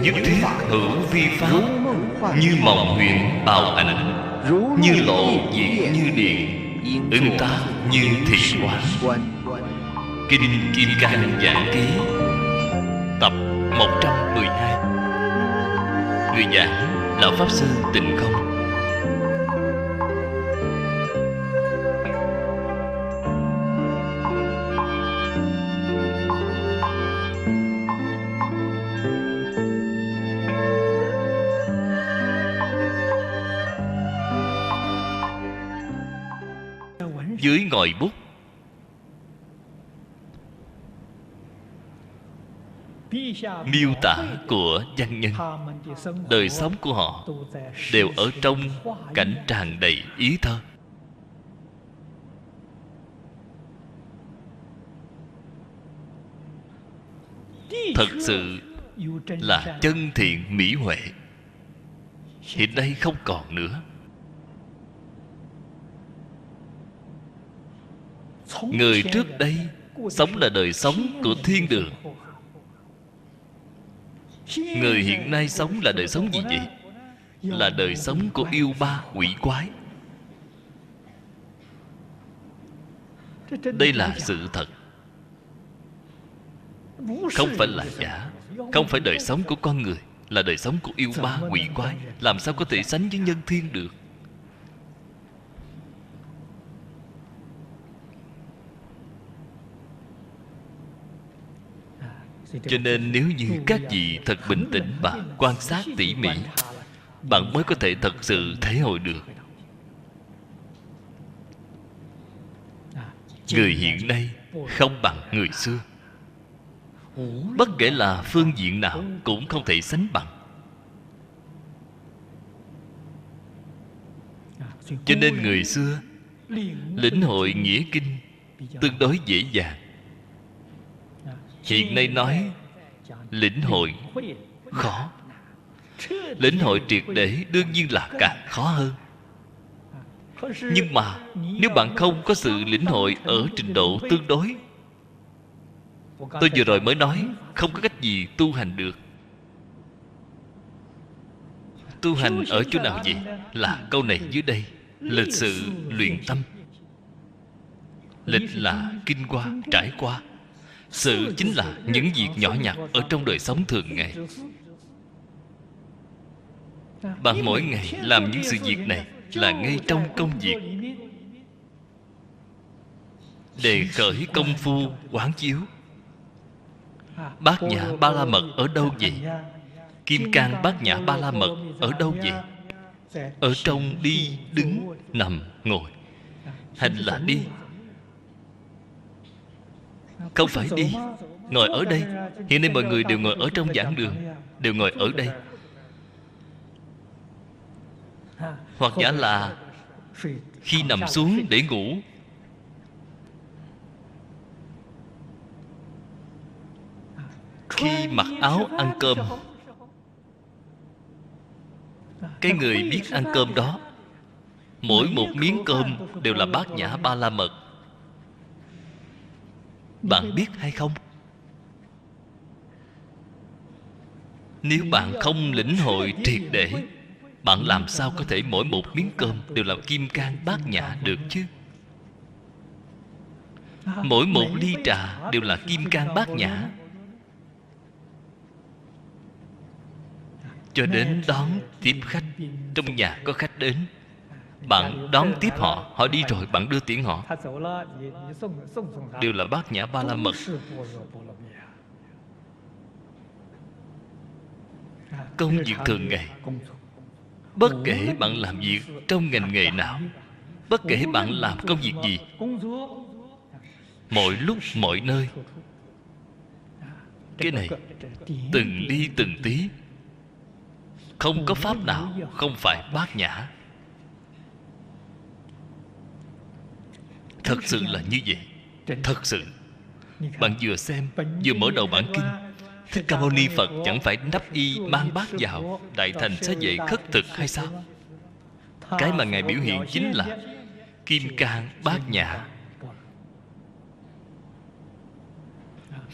Nhất thiết hữu vi pháp, như mộng huyễn ảo ảnh, như lộ diệt như điện, ứng tác như thị quán. Kinh Kim Cang Giảng Ký, tập 112. Người giảng Lão Pháp Sư Tịnh Không. Dưới ngòi bút, miêu tả của văn nhân, đời sống của họ đều ở trong cảnh tràn đầy ý thơ. Thật sự là chân thiện mỹ huệ. Hiện nay không còn nữa. Người trước đây sống là đời sống của thiên đường. Người hiện nay sống là đời sống gì vậy? Là đời sống của yêu ma quỷ quái. Đây là sự thật, không phải là giả. Không phải đời sống của con người, là đời sống của yêu ma quỷ quái. Làm sao có thể sánh với nhân thiên được? Cho nên nếu như các vị thật bình tĩnh và quan sát tỉ mỉ, bạn mới có thể thật sự thể hội được. Người hiện nay không bằng người xưa. Bất kể là phương diện nào cũng không thể sánh bằng. Cho nên người xưa lĩnh hội nghĩa kinh tương đối dễ dàng. Hiện nay nói lĩnh hội khó. Lĩnh hội triệt để đương nhiên là càng khó hơn. Nhưng mà nếu bạn không có sự lĩnh hội ở trình độ tương đối, tôi vừa rồi mới nói, không có cách gì tu hành được. Tu hành ở chỗ nào vậy? Là câu này dưới đây. Lịch sự luyện tâm. Lịch là kinh qua, trải qua. Sự chính là những việc nhỏ nhặt ở trong đời sống thường ngày. Bạn mỗi ngày làm những sự việc này là ngay trong công việc, đề khởi công phu quán chiếu. Bát Nhã Ba La Mật ở đâu vậy? Kim Cang Bát Nhã Ba La Mật ở đâu vậy? Ở trong đi, đứng, nằm, ngồi. Hành là đi, không phải đi. Ngồi ở đây. Hiện nay mọi người đều ngồi ở trong giảng đường, đều ngồi ở đây. Hoặc giả là khi nằm xuống để ngủ. Khi mặc áo ăn cơm. Cái người biết ăn cơm đó, mỗi một miếng cơm đều là Bát Nhã Ba La Mật. Bạn biết hay không? Nếu bạn không lĩnh hội triệt để, bạn làm sao có thể mỗi một miếng cơm đều là Kim Cang Bát Nhã được chứ? Mỗi một ly trà đều là Kim Cang Bát Nhã. Cho đến đón tiếp khách. Trong nhà có khách đến, bạn đón tiếp họ, họ đi rồi bạn đưa tiễn họ, đều là Bát Nhã Ba La Mật. Công việc thường ngày, bất kể bạn làm việc trong ngành nghề nào, bất kể bạn làm công việc gì, mọi lúc mọi nơi, cái này từng ly từng tí, không có pháp nào không phải bát nhã. Thật sự là như vậy. Thật sự. Bạn vừa xem, vừa mở đầu bản kinh, Thích Ca Mâu Ni Phật chẳng phải nắp y mang bát vào đại thành xá vệ khất thực hay sao? Cái mà Ngài biểu hiện chính là Kim Cang Bát Nhã.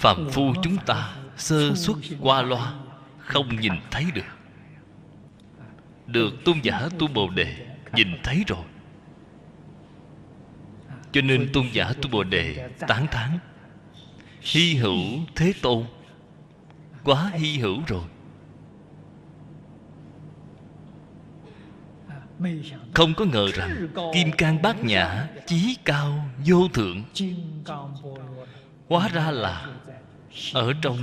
Phàm phu chúng ta sơ suất qua loa, không nhìn thấy được. Được tôn giả Tu Bồ Đề nhìn thấy rồi. Cho nên tôn giả Tu Bồ Đề tán thán: hy hữu Thế Tôn, quá hy hữu rồi. Không có ngờ rằng Kim Cang Bát Nhã chí cao vô thượng, hóa ra là ở trong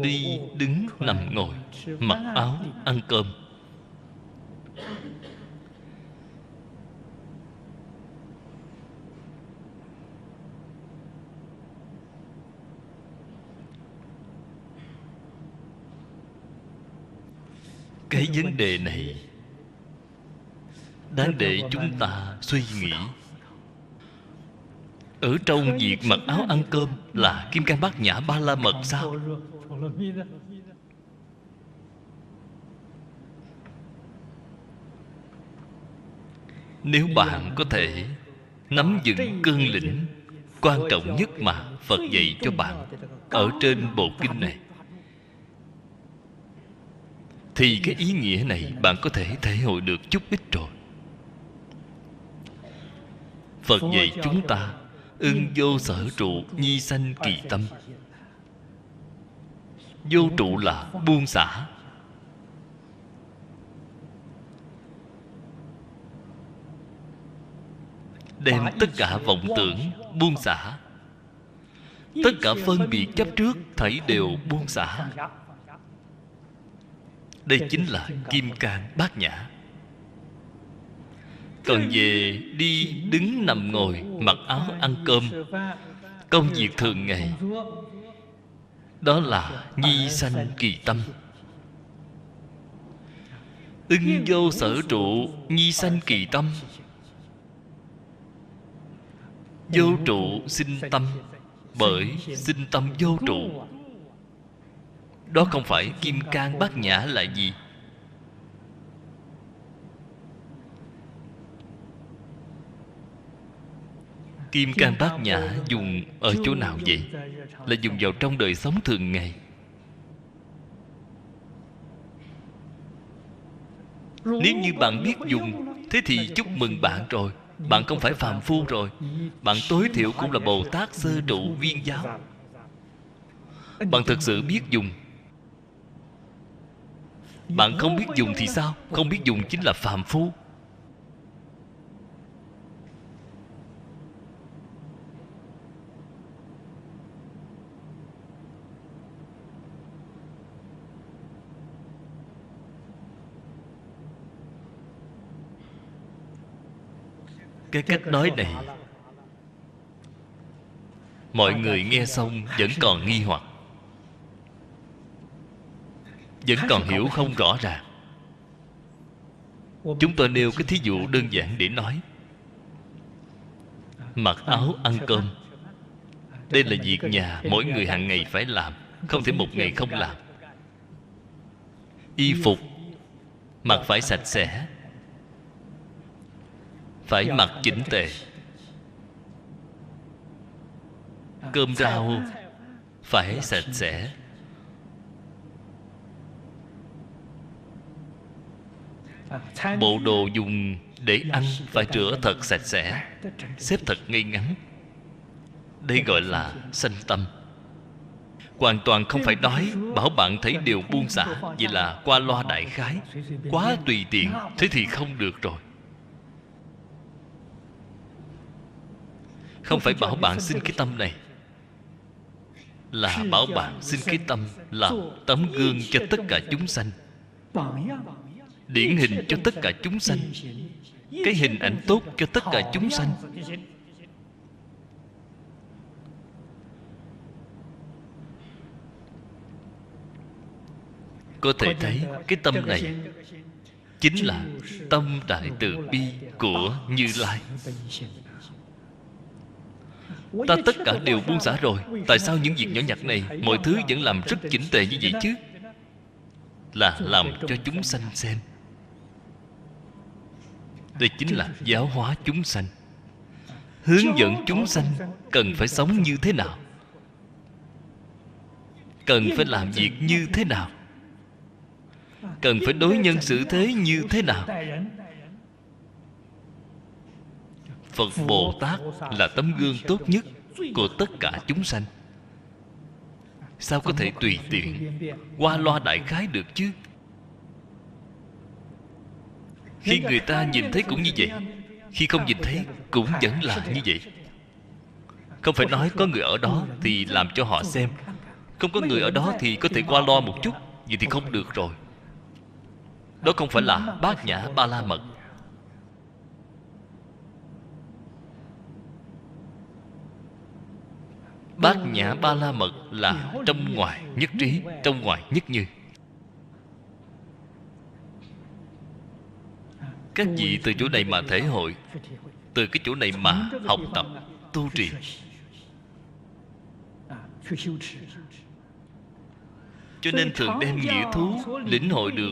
đi đứng nằm ngồi, mặc áo ăn cơm. Cái vấn đề này đáng để chúng ta suy nghĩ. Ở trong việc mặc áo ăn cơm là Kim Cang Bát Nhã Ba La Mật sao? Nếu bạn có thể nắm vững cương lĩnh quan trọng nhất mà Phật dạy cho bạn ở trên bộ kinh này, thì cái ý nghĩa này bạn có thể thể hội được chút ít rồi. Phật dạy chúng ta ưng vô sở trụ, nhi sanh kỳ tâm. Vô trụ là buông xả. Đem tất cả vọng tưởng buông xả, tất cả phân biệt chấp trước thảy đều buông xả. Đây chính là Kim Cang Bát Nhã. Còn về đi đứng nằm ngồi, mặc áo ăn cơm, công việc thường ngày, đó là nhi sanh kỳ tâm. Ưng vô sở trụ, nhi sanh kỳ tâm. Vô trụ sinh tâm, bởi sinh tâm vô trụ. Đó không phải Kim Cang Bát Nhã là gì? Kim Cang Bát Nhã dùng ở chỗ nào vậy? Là dùng vào trong đời sống thường ngày. Nếu như bạn biết dùng, thế thì chúc mừng bạn rồi. Bạn không phải phàm phu rồi. Bạn tối thiểu cũng là Bồ Tát sơ trụ viên giáo. Bạn thực sự biết dùng. Bạn không biết dùng thì sao? Không biết dùng chính là phàm phu. Cái cách nói này, mọi người nghe xong vẫn còn nghi hoặc, vẫn còn hiểu không rõ ràng. Chúng tôi nêu cái thí dụ đơn giản để nói. Mặc áo ăn cơm, đây là việc nhà mỗi người hàng ngày phải làm, không thể một ngày không làm. Y phục mặc phải sạch sẽ, phải mặc chỉnh tề. Cơm rau phải sạch sẽ. Bộ đồ dùng để ăn phải rửa thật sạch sẽ, xếp thật ngay ngắn. Đây gọi là sanh tâm. Hoàn toàn không phải nói bảo bạn thấy điều buông xả, vậy là qua loa đại khái, quá tùy tiện, thế thì không được rồi. Không phải bảo bạn xin cái tâm này, là bảo bạn xin cái tâm làm tấm gương cho tất cả chúng sanh, điển hình cho tất cả chúng sanh, cái hình ảnh tốt cho tất cả chúng sanh. Có thể thấy cái tâm này chính là tâm đại từ bi của Như Lai. Ta tất cả đều buông xả rồi, tại sao những việc nhỏ nhặt này mọi thứ vẫn làm rất chỉnh tề như vậy chứ? Là làm cho chúng sanh xem. Đây chính là giáo hóa chúng sanh, hướng dẫn chúng sanh cần phải sống như thế nào. cần phải làm việc như thế nào, cần phải đối nhân xử thế như thế nào. Phật Bồ Tát là tấm gương tốt nhất của tất cả chúng sanh. Sao có thể tùy tiện qua loa đại khái được chứ? Khi người ta nhìn thấy cũng như vậy, khi không nhìn thấy cũng vẫn là như vậy. Không phải nói có người ở đó thì làm cho họ xem, không có người ở đó thì có thể qua loa một chút, vậy thì không được rồi. Đó không phải là Bát Nhã Ba La Mật. Bát Nhã Ba La Mật là trong ngoài nhất trí, trong ngoài nhất như. Các vị từ chỗ này mà thể hội, từ cái chỗ này mà học tập, tu trì. Cho nên thường đem nghĩa thú lĩnh hội được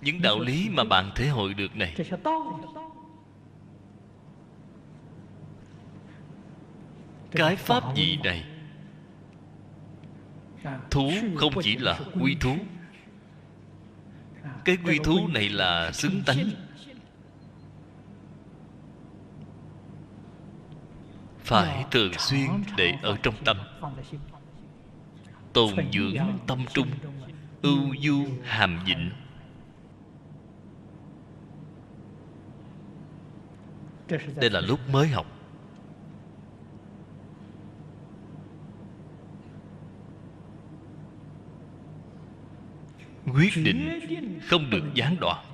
những đạo lý mà bạn thể hội được này. Cái pháp gì này? Thú không chỉ là quy thú. Cái quy thú này là xứng tánh, phải thường xuyên để ở trong tâm, tồn dưỡng tâm trung, ưu du hàm vịnh. Đây là lúc mới học. Quyết định không được gián đoạn.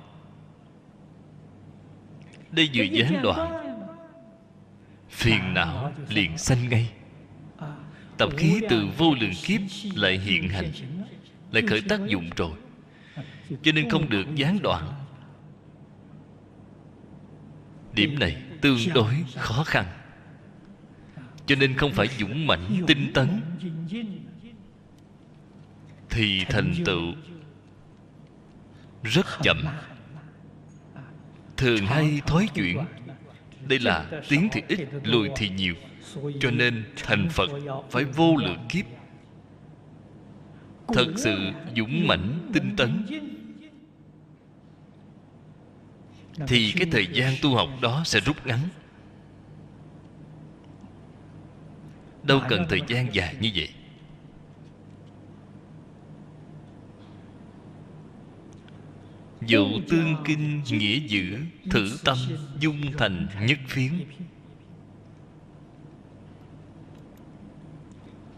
Đây vừa gián đoạn, phiền não liền sanh ngay. Tập khí từ vô lượng kiếp lại hiện hành, lại khởi tác dụng rồi. Cho nên không được gián đoạn. Điểm này tương đối khó khăn. Cho nên không phải dũng mãnh tinh tấn thì thành tựu rất chậm, thường hay thói chuyển. Đây là tiến thì ít, lùi thì nhiều. Cho nên thành Phật phải vô lượng kiếp, thật sự dũng mãnh tinh tấn, thì cái thời gian tu học đó sẽ rút ngắn. Đâu cần thời gian dài như vậy. Dụ tương kinh nghĩa dữ, thử tâm dung thành nhất phiến.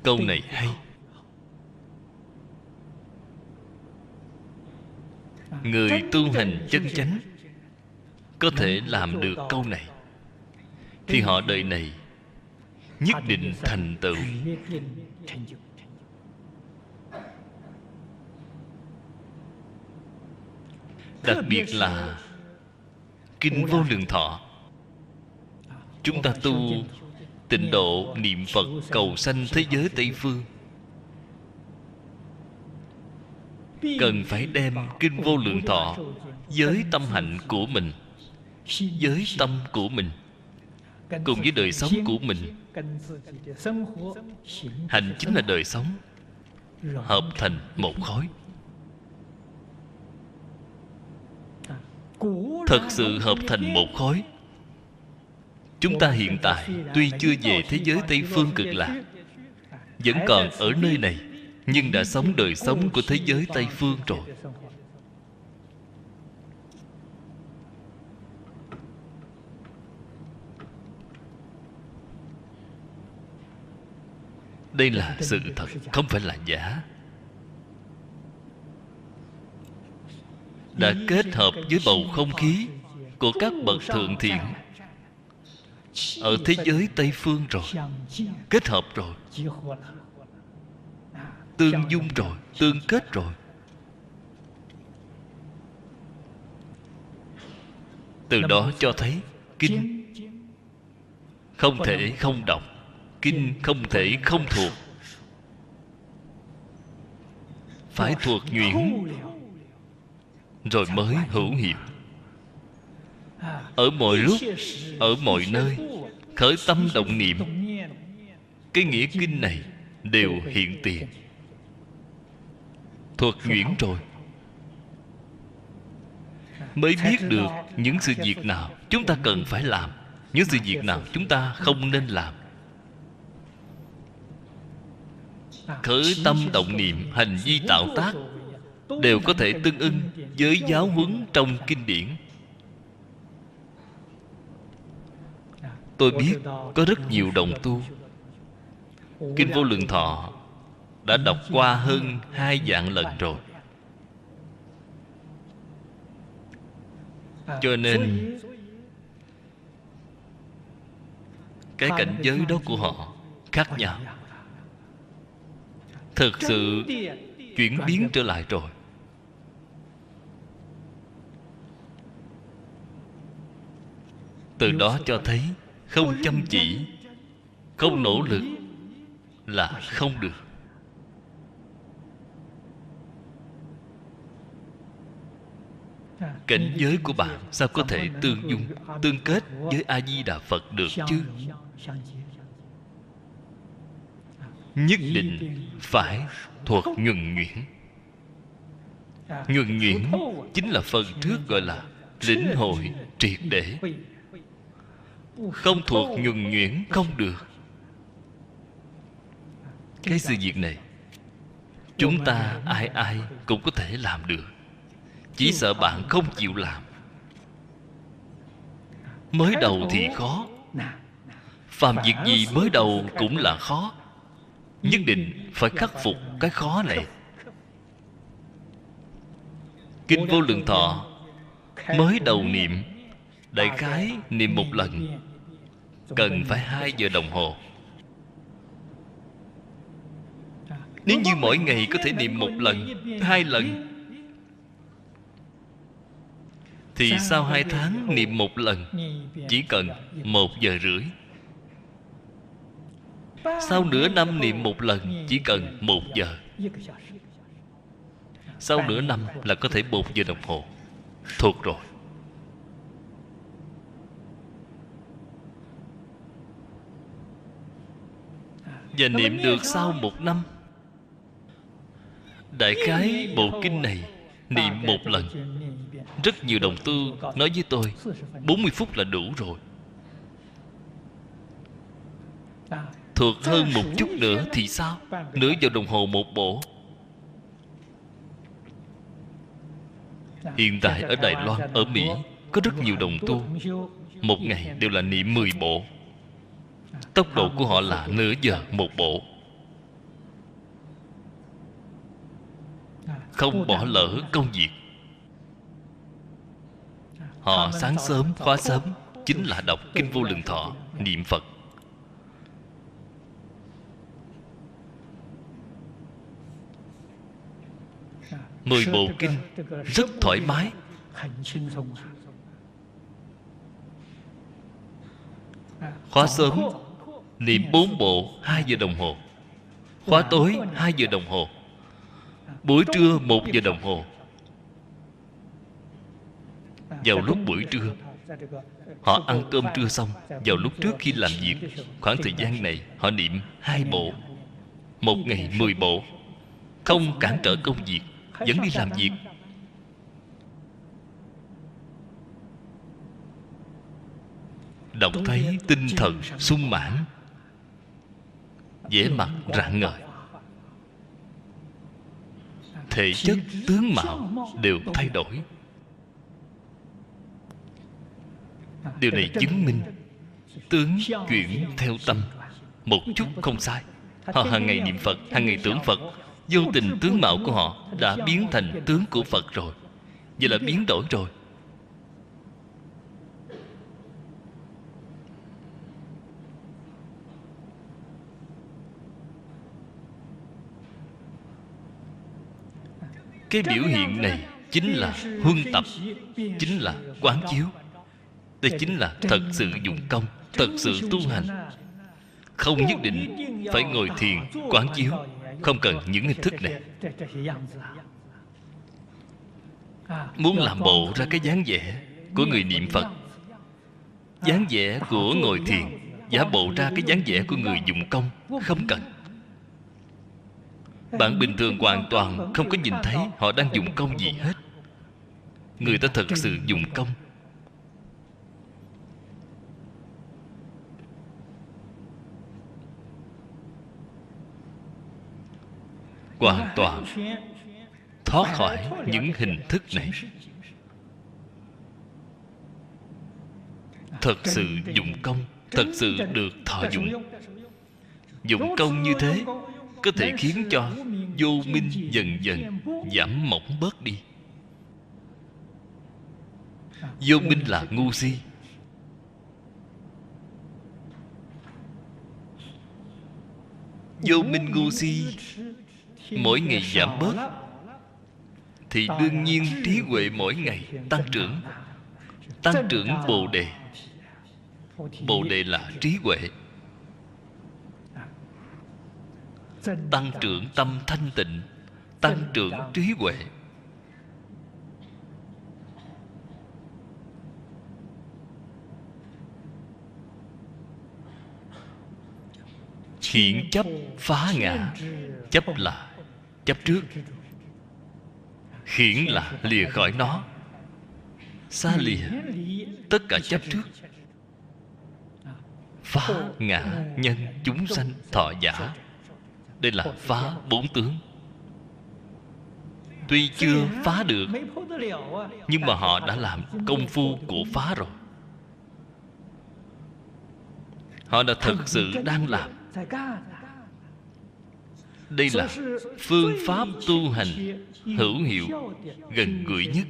Câu này hay. Người tu hành chân chánh có thể làm được câu này thì họ đời này nhất định thành tựu. Đặc biệt là Kinh Vô Lượng Thọ, chúng ta tu tịnh độ niệm Phật cầu sanh thế giới Tây Phương, cần phải đem Kinh Vô Lượng Thọ với tâm hạnh của mình, với tâm của mình, cùng với đời sống của mình. Hạnh chính là đời sống, hợp thành một khối. Thật sự hợp thành một khối. Chúng ta hiện tại tuy chưa về thế giới Tây Phương Cực Lạc, vẫn còn ở nơi này, nhưng đã sống đời sống của thế giới Tây Phương rồi. Đây là sự thật, không phải là giả. Đã kết hợp với bầu không khí của các bậc thượng thiện ở thế giới Tây Phương rồi, kết hợp rồi, tương dung rồi, tương kết rồi. Từ đó cho thấy kinh không thể không đọc, kinh không thể không thuộc, phải thuộc nhuyễn rồi mới hữu hiệu. Ở mọi lúc, ở mọi nơi khởi tâm động niệm, cái nghĩa kinh này đều hiện tiền. Thuật nhuyễn rồi mới biết được những sự việc nào chúng ta cần phải làm, những sự việc nào chúng ta không nên làm. Khởi tâm động niệm, hành vi tạo tác đều có thể tương ưng với giáo huấn trong kinh điển. Tôi biết có rất nhiều đồng tu Kinh Vô Lượng Thọ đã đọc qua hơn 2 vạn lần rồi. Cho nên cái cảnh giới đó của họ khác nhau, thực sự chuyển biến trở lại rồi. Từ đó cho thấy không chăm chỉ, không nỗ lực là không được. Cảnh giới của bạn sao có thể tương dung, tương kết với A-di-đà Phật được chứ? Nhất định phải thuộc nhuần nhuyễn. Nhuần nhuyễn chính là phần trước gọi là lĩnh hội triệt để. Không thuộc nhuần nhuyễn không được. Cái sự việc này chúng ta ai ai cũng có thể làm được, chỉ sợ bạn không chịu làm. Mới đầu thì khó. Phàm việc gì mới đầu cũng là khó. Nhất định phải khắc phục cái khó này. Kinh Vô Lượng Thọ mới đầu niệm, đại khái niệm một lần cần phải 2 giờ đồng hồ. Nếu như mỗi ngày có thể niệm 1 lần, 2 lần, thì sau 2 tháng niệm 1 lần chỉ cần 1 giờ rưỡi. Sau nửa năm niệm 1 lần chỉ cần 1 giờ. Sau nửa năm là có thể 1 giờ đồng hồ. Thuộc rồi. Và niệm được sau 1 năm. Đại khái bộ kinh này niệm 1 lần. Rất nhiều đồng tu nói với tôi 40 phút là đủ rồi. Thuộc hơn một chút nữa thì sao? Nửa giờ đồng hồ 1 bộ. Hiện tại ở Đài Loan, ở Mỹ có rất nhiều đồng tu một ngày đều là niệm 10 bộ. Tốc độ của họ là nửa giờ 1 bộ. Không bỏ lỡ công việc. Họ sáng sớm, khóa sớm chính là đọc Kinh Vô Lượng Thọ, niệm Phật. Mười bộ kinh rất thoải mái. Khóa sớm niệm 4 bộ 2 giờ đồng hồ. Khóa tối 2 giờ đồng hồ. Buổi trưa 1 giờ đồng hồ. Vào lúc buổi trưa họ ăn cơm trưa xong, vào lúc trước khi làm việc, khoảng thời gian này họ niệm 2 bộ. Một ngày 10 bộ. Không cản trở công việc, vẫn đi làm việc. Đọc thấy tinh thần sung mãn, vẻ mặt rạng ngời, thể chất tướng mạo đều thay đổi. Điều này chứng minh tướng chuyển theo tâm, một chút không sai. Họ hàng ngày niệm Phật, hàng ngày tưởng Phật, vô tình tướng mạo của họ đã biến thành tướng của Phật rồi. Vậy là biến đổi rồi. Cái biểu hiện này chính là huân tập, chính là quán chiếu. Đây chính là thật sự dụng công, thật sự tu hành. Không nhất định phải ngồi thiền, quán chiếu, không cần những hình thức này. Muốn làm bộ ra cái dáng vẻ của người niệm Phật, dáng vẻ của ngồi thiền, giả bộ ra cái dáng vẻ của người dụng công, không cần. Bạn bình thường hoàn toàn không có nhìn thấy họ đang dụng công gì hết. Người ta thật sự dụng công. Hoàn toàn thoát khỏi những hình thức này. Thật sự dụng công, thật sự được thọ dụng. Dụng công như thế có thể khiến cho vô minh dần dần giảm mỏng bớt đi. Vô minh là ngu si. Vô minh ngu si mỗi ngày giảm bớt, thì đương nhiên trí huệ mỗi ngày tăng trưởng. Tăng trưởng Bồ Đề. Bồ Đề là trí huệ. Tăng trưởng tâm thanh tịnh, tăng trưởng trí huệ. Khiển chấp phá ngã. Chấp là chấp trước, khiển là lìa khỏi nó, xa lìa tất cả chấp trước. Phá ngã nhân chúng sanh thọ giả. Đây là phá bốn tướng. Tuy chưa phá được, nhưng mà họ đã làm công phu của phá rồi. Họ đã thực sự đang làm. Đây là phương pháp tu hành hữu hiệu, gần gũi nhất,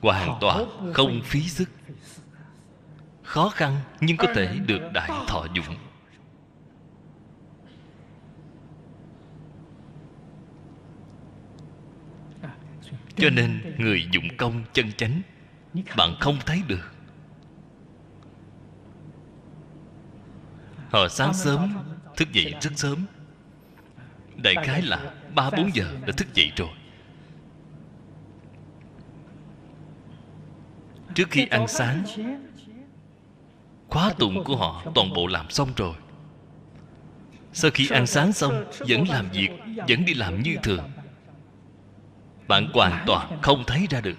hoàn toàn không phí sức. Khó khăn nhưng có thể được đại thọ dụng. Cho nên người dụng công chân chánh, bạn không thấy được. Họ sáng sớm thức dậy rất sớm, đại khái là 3-4 giờ đã thức dậy rồi. Trước khi ăn sáng, khóa tụng của họ toàn bộ làm xong rồi. Sau khi ăn sáng xong, vẫn làm việc, vẫn đi làm như thường. Bạn hoàn toàn không thấy ra được.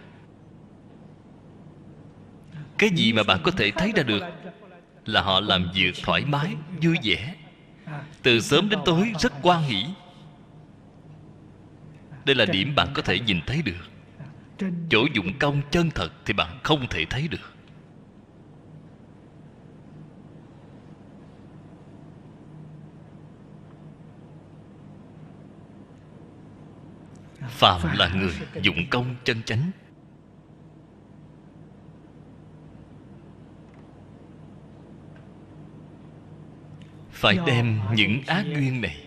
Cái gì mà bạn có thể thấy ra được là họ làm việc thoải mái, vui vẻ, từ sớm đến tối rất hoan hỷ. Đây là điểm bạn có thể nhìn thấy được. Chỗ dụng công chân thật thì bạn không thể thấy được. Phàm là người dụng công chân chánh, phải đem những ác duyên này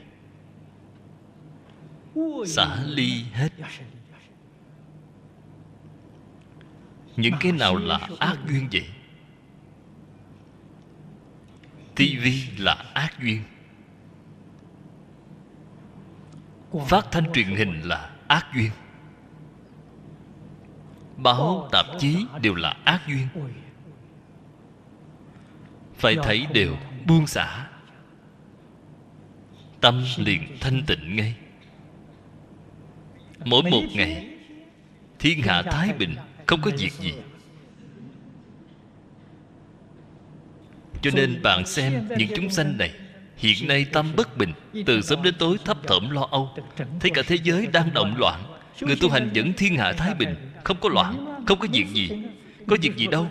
xả ly hết. Những cái nào là ác duyên vậy? TV là ác duyên, phát thanh truyền hình là ác duyên, báo tạp chí đều là ác duyên. Phải thấy đều buông xả, tâm liền thanh tịnh ngay. Mỗi một ngày thiên hạ thái bình, không có việc gì. Cho nên bạn xem những chúng sanh này hiện nay tâm bất bình, từ sớm đến tối thấp thỏm lo âu, thấy cả thế giới đang động loạn. Người tu hành vẫn thiên hạ thái bình, không có loạn, không có việc gì. Có việc gì đâu,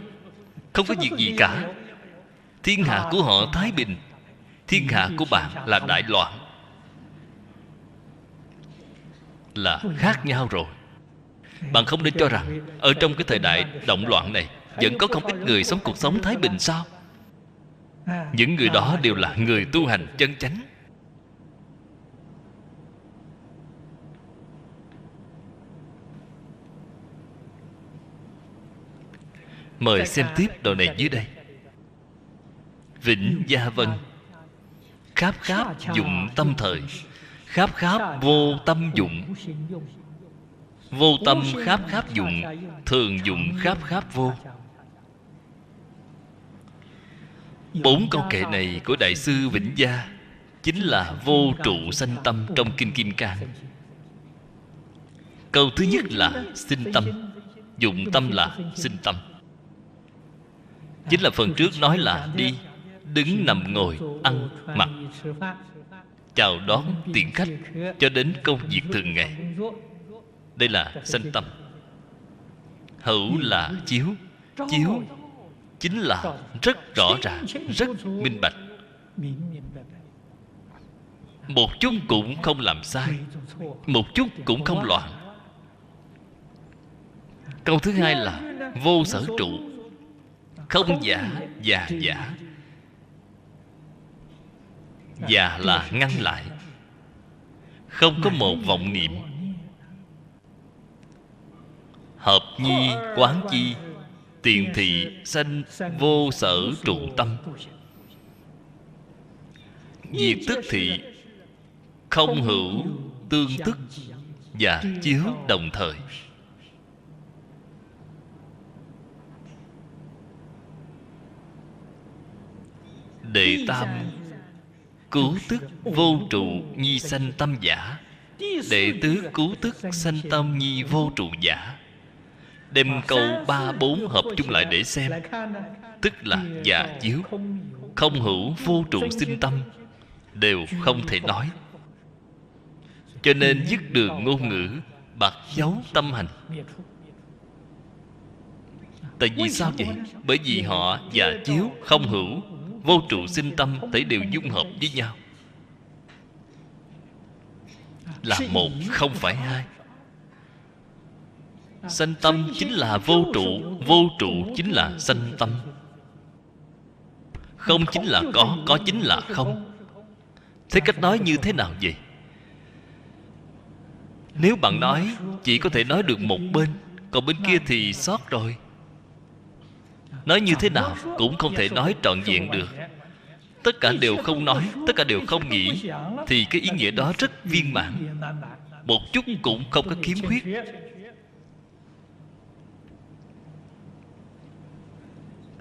không có việc gì cả. Thiên hạ của họ thái bình, thiên hạ của bạn là đại loạn, là khác nhau rồi. Bạn không nên cho rằng ở trong cái thời đại động loạn này vẫn có không ít người sống cuộc sống thái bình sao? Những người đó đều là người tu hành chân chánh. Mời xem tiếp đoạn này dưới đây. Vĩnh Gia Vân: kháp kháp dụng tâm thời, kháp kháp vô tâm dụng. Vô tâm kháp kháp dụng, thường dụng kháp kháp vô. 4 câu kệ này của Đại sư Vĩnh Gia chính là vô trụ sanh tâm trong Kinh Kim Cang. Câu thứ nhất là sinh tâm, dụng tâm là sinh tâm. Chính là phần trước nói là đi, đứng, nằm, ngồi, ăn, mặc, chào đón, tiễn khách, cho đến công việc thường ngày. Đây là sanh tâm. Hữu là chiếu. Chiếu chính là rất rõ ràng, rất minh bạch, một chút cũng không làm sai, một chút cũng không loạn. Câu thứ hai là vô sở trụ, không giả và giả. Giả là ngăn lại, không có một vọng niệm. Hợp nhi quán chi, tiền thị sanh vô sở trụ tâm. Diệt tức thị, không hữu tương tức và chiếu đồng thời. Đệ tam cứu tức vô trụ nhi sanh tâm giả. Đệ tứ cứu tức sanh tâm nhi vô trụ giả. Đem câu 3, 4 hợp chung lại để xem, tức là giả chiếu, không hữu vô trụ sinh tâm, đều không thể nói. Cho nên dứt đường ngôn ngữ, bạc dấu tâm hành. Tại vì sao vậy? Bởi vì họ giả chiếu, không hữu vô trụ sinh tâm thấy đều dung hợp với nhau, là một, không phải hai. Sanh tâm chính là vô trụ, vô trụ chính là sanh tâm. Không chính là có chính là không. Thế cách nói như thế nào vậy? Nếu bạn nói chỉ có thể nói được một bên, còn bên kia thì sót rồi. Nói như thế nào cũng không thể nói trọn vẹn được. Tất cả đều không nói, tất cả đều không nghĩ, thì cái ý nghĩa đó rất viên mãn, một chút cũng không có khiếm khuyết.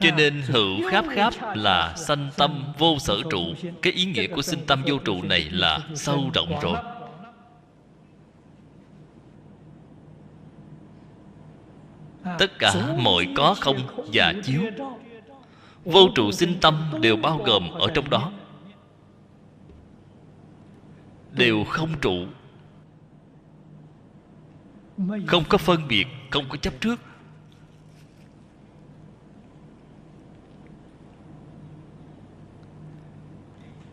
Cho nên hữu kháp kháp là sanh tâm vô sở trụ. Cái ý nghĩa của sinh tâm vô trụ này là sâu rộng rồi. Tất cả mọi có không và chiếu, vô trụ sinh tâm đều bao gồm ở trong đó, đều không trụ, không có phân biệt, không có chấp trước.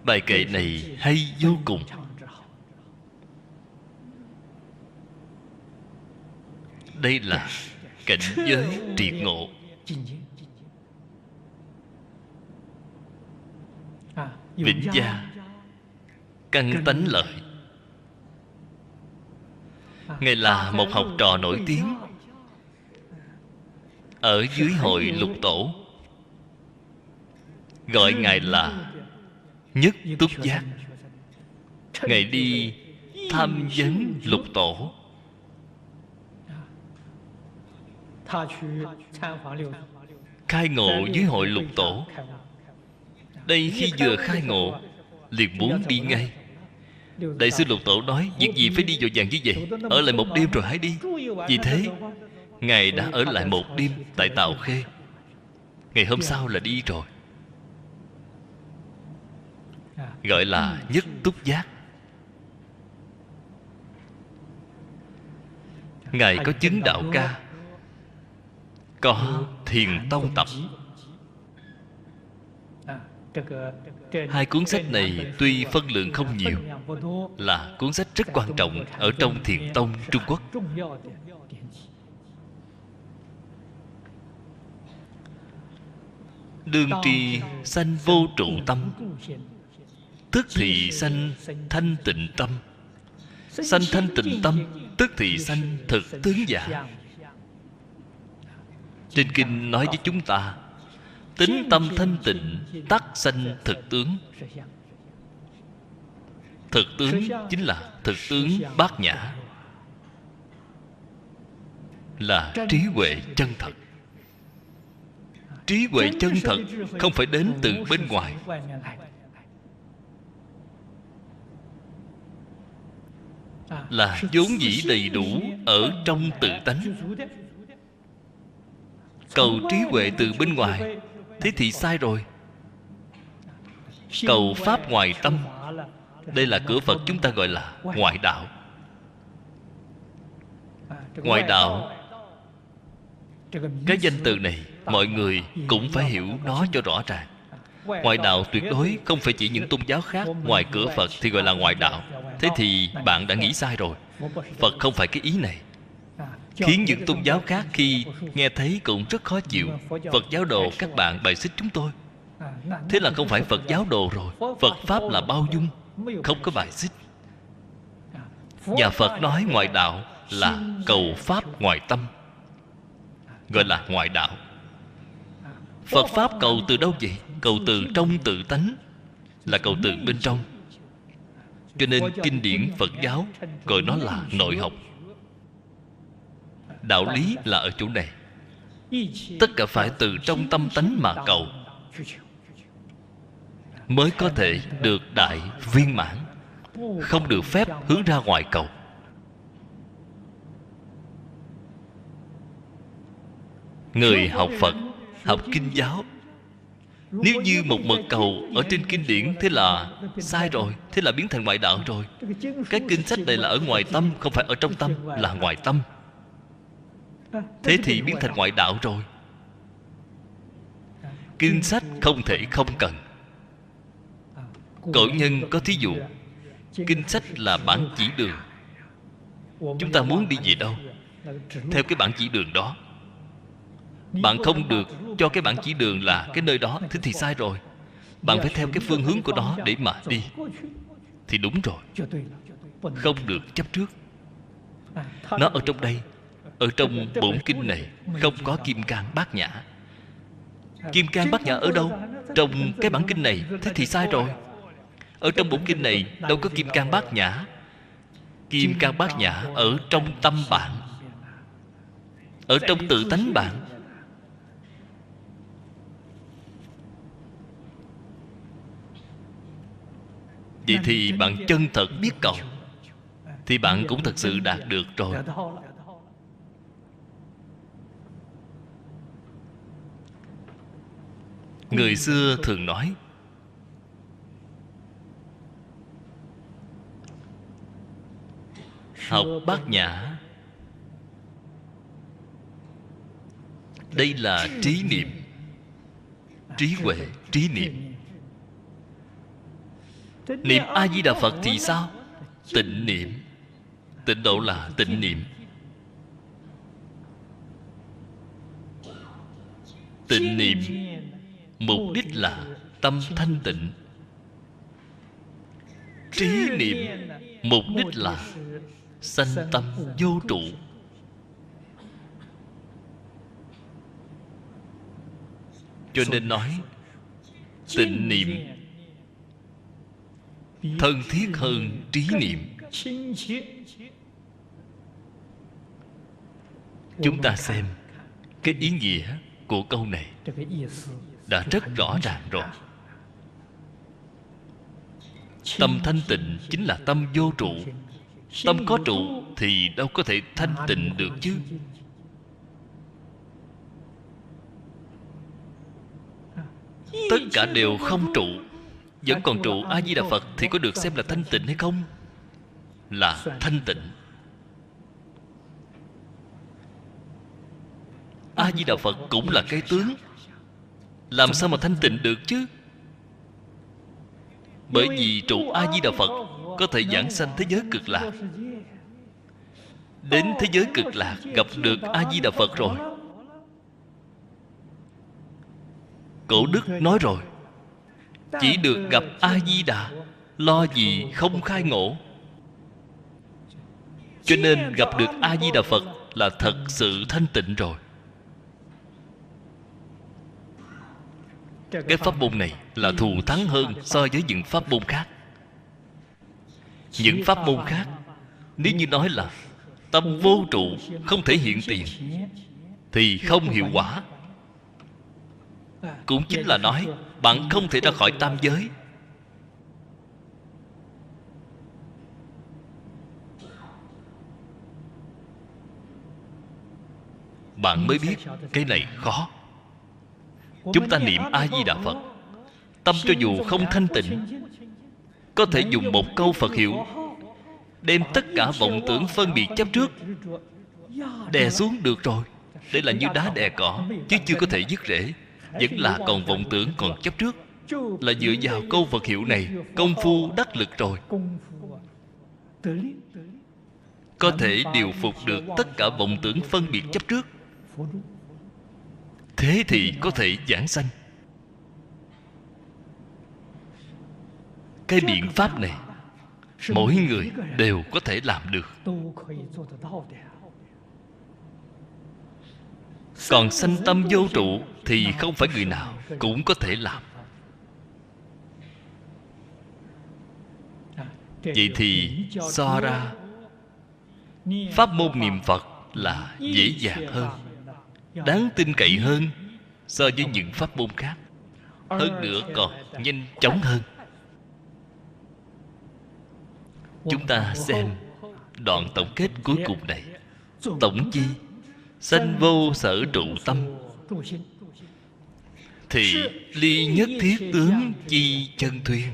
Bài kệ này hay vô cùng. Đây là cảnh giới triệt ngộ. Vĩnh gia căn tánh lợi. Ngài là một học trò nổi tiếng ở dưới hội Lục Tổ, gọi Ngài là Nhất Túc Giác. Ngài đi tham vấn Lục Tổ, khai ngộ dưới hội Lục Tổ. Đây khi vừa khai ngộ liền muốn đi ngay. Đại sư Lục Tổ nói, việc gì phải đi vội vàng như vậy, ở lại một đêm rồi hãy đi. Vì thế Ngài đã ở lại một đêm tại Tào Khê. Ngày hôm sau là đi rồi. Gọi là Nhất Túc Giác. Ngài có chứng đạo ca, có Thiền Tông Tập. Hai cuốn sách này tuy phân lượng không nhiều, là cuốn sách rất quan trọng ở trong Thiền Tông Trung Quốc. Đương tri sanh vô trụ tâm, tức thì sanh thanh tịnh tâm. Sanh thanh tịnh tâm, tức thì sanh thực tướng giả. Trên kinh nói với chúng ta, tính tâm thanh tịnh tắc sanh thực tướng. Thực tướng chính là thực tướng bát nhã, là trí huệ chân thật. Trí huệ chân thật không phải đến từ bên ngoài, là vốn dĩ đầy đủ ở trong tự tánh. Cầu trí huệ từ bên ngoài, thế thì sai rồi. Cầu pháp ngoài tâm, đây là cửa Phật chúng ta gọi là ngoại đạo. Ngoại đạo, cái danh từ này mọi người cũng phải hiểu nó cho rõ ràng. Ngoại đạo tuyệt đối không phải chỉ những tôn giáo khác ngoài cửa Phật thì gọi là ngoại đạo. Thế thì bạn đã nghĩ sai rồi. Phật không phải cái ý này. Khiến những tôn giáo khác khi nghe thấy cũng rất khó chịu. Phật giáo đồ các bạn bài xích chúng tôi. Thế là không phải Phật giáo đồ rồi. Phật Pháp là bao dung, không có bài xích. Và Phật nói ngoại đạo là cầu Pháp ngoài tâm, gọi là ngoại đạo. Phật Pháp cầu từ đâu vậy? Cầu từ trong tự tánh, là cầu từ bên trong. Cho nên kinh điển Phật giáo gọi nó là nội học. Đạo lý là ở chỗ này. Tất cả phải từ trong tâm tánh mà cầu, mới có thể được đại viên mãn. Không được phép hướng ra ngoài cầu. Người học Phật, học kinh giáo, nếu như một mực cầu ở trên kinh điển, thế là sai rồi. Thế là biến thành ngoại đạo rồi. Cái kinh sách này là ở ngoài tâm, không phải ở trong tâm, là ngoài tâm. Thế thì biến thành ngoại đạo rồi. Kinh sách không thể không cần. Cổ nhân có thí dụ, kinh sách là bản chỉ đường. Chúng ta muốn đi về đâu, theo cái bản chỉ đường đó. Bạn không được cho cái bản chỉ đường là cái nơi đó, thế thì sai rồi. Bạn phải theo cái phương hướng của nó để mà đi, thì đúng rồi. Không được chấp trước. Nó ở trong đây, ở trong bổn kinh này không có kim cang bát nhã. Kim cang bát nhã ở đâu? Trong cái bản kinh này, thế thì sai rồi. Ở trong bổn kinh này đâu có kim cang bát nhã. Kim cang bát nhã ở trong tâm bạn, ở trong tự tánh bạn. Vậy thì bạn chân thật biết cầu, thì bạn cũng thật sự đạt được rồi. Người xưa thường nói, học bát nhã, đây là trí niệm. Trí huệ, trí niệm. Niệm A-di-đà Phật thì sao? Tịnh niệm. Tịnh độ là tịnh niệm. Tịnh niệm mục đích là tâm thanh tịnh. Trí niệm mục đích là sanh tâm vô trụ. Cho nên nói tịnh niệm thân thiết hơn trí niệm. Chúng ta xem cái ý nghĩa của câu này đã rất rõ ràng rồi. Tâm thanh tịnh chính là tâm vô trụ. Tâm có trụ thì đâu có thể thanh tịnh được chứ. Tất cả đều không trụ, vẫn còn trụ A-di-đà Phật thì có được xem là thanh tịnh hay không? Là thanh tịnh. A-di-đà Phật cũng là cái tướng, làm sao mà thanh tịnh được chứ? Bởi vì trụ A-di-đà Phật có thể giảng sanh thế giới cực lạc. Đến thế giới cực lạc gặp được A-di-đà Phật rồi. Cổ Đức nói rồi, chỉ được gặp A-di-đà, lo gì không khai ngộ. Cho nên gặp được A-di-đà Phật là thật sự thanh tịnh rồi. Cái pháp môn này là thù thắng hơn so với những pháp môn khác. Những pháp môn khác, nếu như nói là tâm vô trụ, không thể hiện tiền, thì không hiệu quả. Cũng chính là nói bạn không thể ra khỏi tam giới. bạn mới biết cái này khó. Chúng ta niệm A-di-đà Phật, tâm cho dù không thanh tịnh, có thể dùng một câu Phật hiệu đem tất cả vọng tưởng phân biệt chấp trước đè xuống được rồi. Đây là như đá đè cỏ, chứ chưa có thể dứt rễ. Vẫn là còn vọng tưởng, còn chấp trước. Là dựa vào câu Phật hiệu này, công phu đắc lực rồi, có thể điều phục được tất cả vọng tưởng phân biệt chấp trước. Thế thì có thể giảng sanh. Cái biện pháp này mỗi người đều có thể làm được. Còn sanh tâm vô trụ thì không phải người nào cũng có thể làm. Vậy thì so ra pháp môn niệm Phật là dễ dàng hơn, đáng tin cậy hơn so với những pháp môn khác. Hơn nữa còn nhanh chóng hơn. Chúng ta xem đoạn tổng kết cuối cùng này. Tổng chi sanh vô sở trụ tâm, thì ly nhất thiết tướng chi chân thuyên.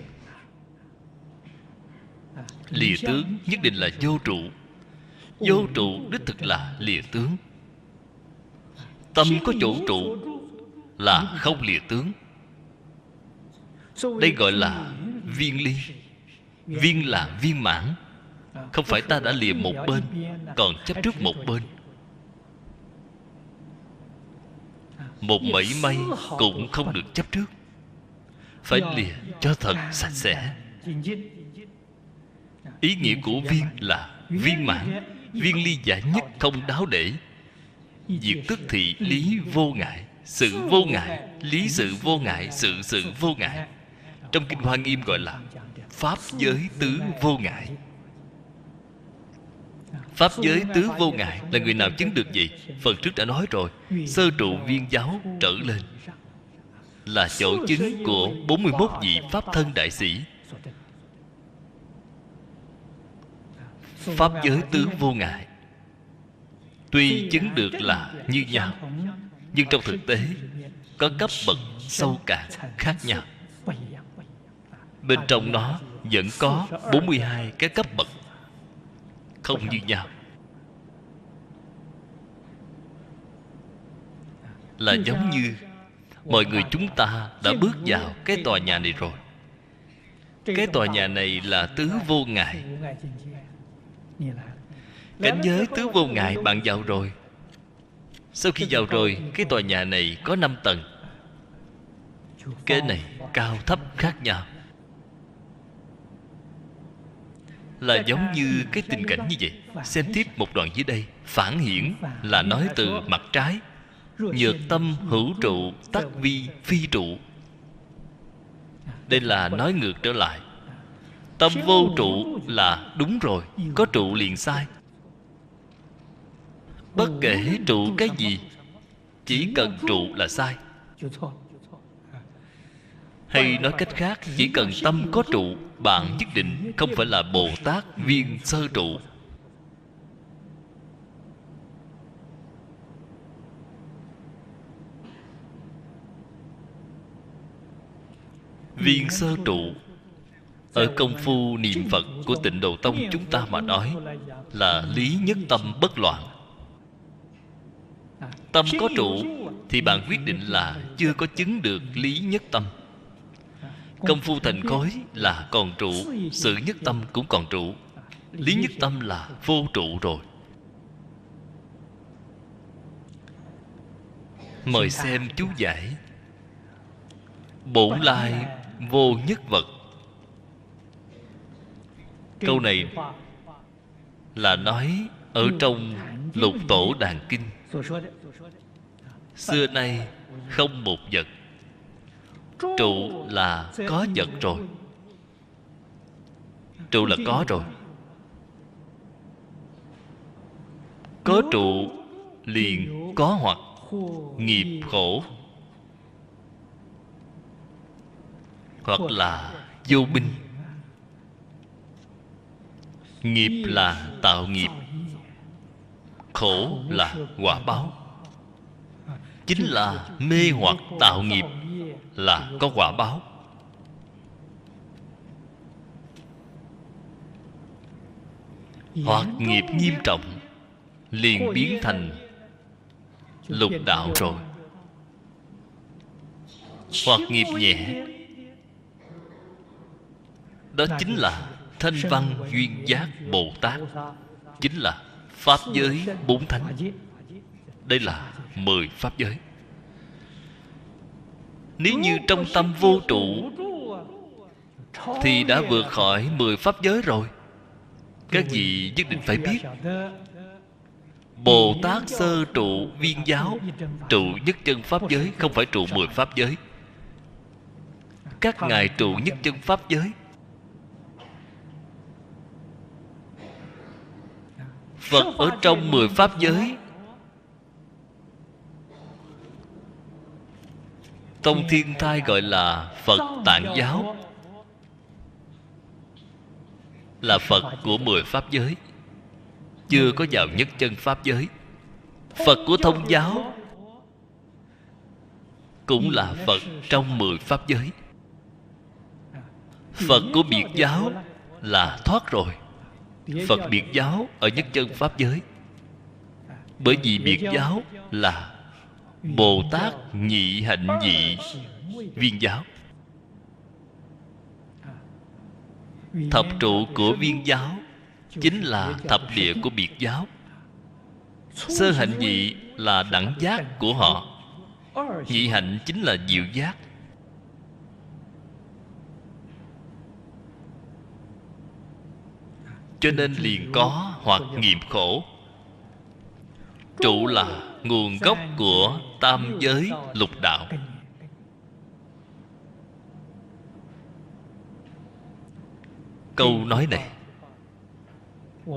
Lìa tướng nhất định là vô trụ. Vô trụ đích thực là lìa tướng. Tâm có chỗ trụ là không lìa tướng. Đây gọi là viên ly. Viên là viên mãn. Không phải ta đã lìa một bên, còn chấp trước một bên. Một mảy may cũng không được chấp trước. Phải lìa cho thật sạch sẽ. Ý nghĩa của viên là viên mãn. Viên ly giải nhất không đáo để. Diệt tức thị lý vô ngại. Sự vô ngại. Lý sự vô ngại. Sự vô ngại. Trong Kinh Hoa Nghiêm gọi là pháp giới tứ vô ngại. Pháp giới tứ vô ngại là người nào chứng được gì? Phần trước đã nói rồi. Sơ trụ viên giáo trở lên là chỗ chứng của 41 vị Pháp thân đại sĩ. Pháp giới tứ vô ngại tuy chứng được là như nhau, nhưng trong thực tế có cấp bậc sâu cạn khác nhau. Bên trong nó vẫn có 42 cái cấp bậc không như nhau. Là giống như mọi người chúng ta đã bước vào cái tòa nhà này rồi. Cái tòa nhà này là tứ vô ngại. Cảnh giới tứ vô ngại bạn vào rồi. Sau khi vào rồi, cái tòa nhà này có 5 tầng. Cái này cao thấp khác nhau. Là giống như cái tình cảnh như vậy. Xem tiếp một đoạn dưới đây. Phản hiển là nói từ mặt trái. Nhược tâm hữu trụ tắc vi phi trụ. Đây là nói ngược trở lại. Tâm vô trụ là đúng rồi, có trụ liền sai. Bất kể trụ cái gì, chỉ cần trụ là sai. Hay nói cách khác, chỉ cần tâm có trụ, bạn nhất định không phải là Bồ Tát viên sơ trụ. Viên sơ trụ ở công phu niệm Phật của Tịnh Độ Tông chúng ta mà nói là lý nhất tâm bất loạn. Tâm có trụ thì bạn quyết định là chưa có chứng được lý nhất tâm. Công phu thành khối là còn trụ, sự nhất tâm cũng còn trụ. Lý nhất tâm là vô trụ rồi. Mời xem chú giải. Bổn lai vô nhất vật. Câu này là nói ở trong Lục Tổ Đàn Kinh. Xưa nay không một vật. Trụ là có vật rồi. Trụ là có rồi. Có trụ liền có hoặc nghiệp khổ, hoặc là vô minh. Nghiệp là tạo nghiệp, khổ là quả báo. chính là mê hoặc tạo nghiệp, là có quả báo. Hoặc nghiệp nghiêm trọng liền biến thành lục đạo rồi. Hoặc nghiệp nhẹ, đó chính là Thanh Văn Duyên Giác Bồ Tát, chính là Pháp giới bốn thánh. Đây là 10 Pháp giới. Nếu như trong tâm vô trụ thì đã vượt khỏi 10 Pháp giới rồi. Các vị nhất định phải biết, Bồ Tát sơ trụ viên giáo, trụ nhất chân Pháp giới, không phải trụ 10 Pháp giới. Các ngài trụ nhất chân Pháp giới. Phật ở trong 10 Pháp giới. Tông Thiên Thai gọi là Phật Tạng Giáo, là Phật của 10 Pháp giới, chưa có vào nhất chân Pháp giới. Phật của Thông Giáo cũng là Phật trong 10 Pháp giới. Phật của Biệt Giáo là thoát rồi. Phật Biệt Giáo ở nhất chân Pháp giới. Bởi vì Biệt Giáo là Bồ Tát nhị hạnh vị viên giáo. Thập trụ của viên giáo chính là thập địa của Biệt Giáo. Sơ hạnh vị là đẳng giác của họ. Nhị hạnh chính là diệu giác. Cho nên liền có hoặc nghiệp khổ. Trụ là nguồn gốc của tam giới lục đạo. Câu nói này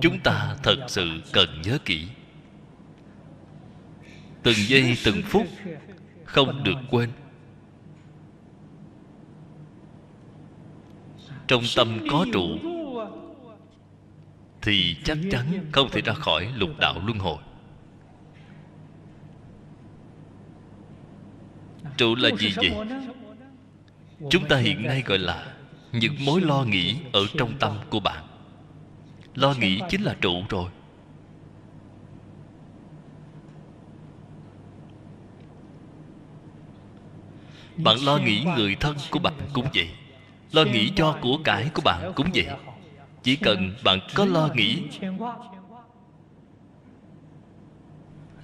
chúng ta thật sự cần nhớ kỹ. Từng giây từng phút không được quên. Trong tâm có trụ thì chắc chắn không thể ra khỏi lục đạo luân hồi. Trụ là gì vậy? Chúng ta hiện nay gọi là những mối lo nghĩ ở trong tâm của bạn. Lo nghĩ chính là trụ rồi. Bạn lo nghĩ người thân của bạn cũng vậy. Lo nghĩ cho của cải của bạn cũng vậy. Chỉ cần bạn có lo nghĩ